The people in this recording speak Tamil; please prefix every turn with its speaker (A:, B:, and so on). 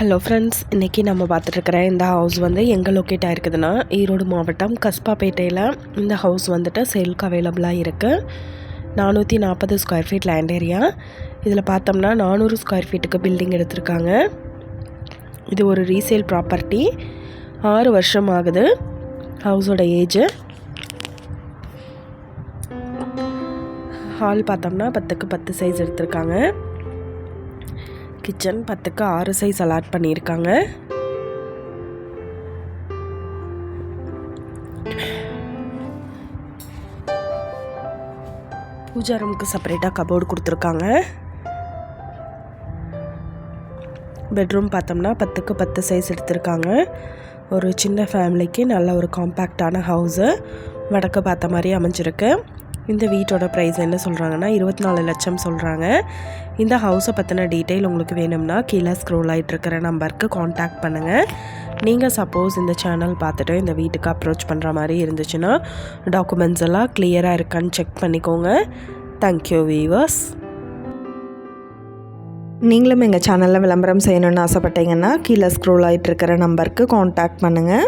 A: ஹலோ ஃப்ரெண்ட்ஸ், இன்றைக்கி நம்ம பார்த்துட்ருக்கிற இந்த ஹவுஸ் வந்து எங்கே லொக்கேட் ஆகிருக்குதுன்னா ஈரோடு மாவட்டம் கஸ்பாப்பேட்டையில் இந்த ஹவுஸ் வந்துட்டு சேலுக்கு அவைலபிளாக இருக்குது. 440 ஸ்கொயர் ஃபீட் லேண்ட் ஏரியா. இதில் பார்த்தோம்னா 400 ஸ்கொயர் ஃபீட்டுக்கு பில்டிங் எடுத்திருக்காங்க. இது ஒரு ரீசேல் ப்ராப்பர்ட்டி. 6 வருஷம் ஆகுது ஹவுஸோட ஏஜு. ஹால் பார்த்தோம்னா 10க்கு 10 சைஸ் எடுத்திருக்காங்க. கிச்சன் 10க்கு 6 சைஸ் அலாட் பண்ணியிருக்காங்க. பூஜா ரூமுக்கு செப்பரேட்டாக கபோர்டு கொடுத்துருக்காங்க. பெட்ரூம் பார்த்தோம்னா 10க்கு 10 சைஸ் எடுத்திருக்காங்க. ஒரு சின்ன ஃபேமிலிக்கு நல்ல ஒரு காம்பேக்டான ஹவுஸு வடக்கு பார்த்த மாதிரி அமைஞ்சிருக்கு. இந்த வீட்டோட ப்ரைஸ் என்ன சொல்கிறாங்கன்னா 24 லட்சம் சொல்கிறாங்க. இந்த ஹவுஸை பற்றின டீட்டெயில் உங்களுக்கு வேணும்னா கீழே ஸ்க்ரோல் ஆகிட்டுருக்கிற நம்பருக்கு காண்டாக்ட் பண்ணுங்கள். நீங்கள் சப்போஸ் இந்த சேனல் பார்த்துட்டு இந்த வீட்டுக்கு அப்ரோச் பண்ணுற மாதிரி இருந்துச்சுன்னா டாக்குமெண்ட்ஸ் எல்லாம் கிளியராக இருக்கான்னு செக் பண்ணிக்கோங்க. Thank you viewers.
B: நீங்களும் எங்கள் சேனலில் விளம்பரம் செய்யணுன்னு ஆசைப்பட்டீங்கன்னா கீழே ஸ்க்ரோல் ஆகிட்டுருக்கிற நம்பருக்கு காண்டாக்ட் பண்ணுங்கள்.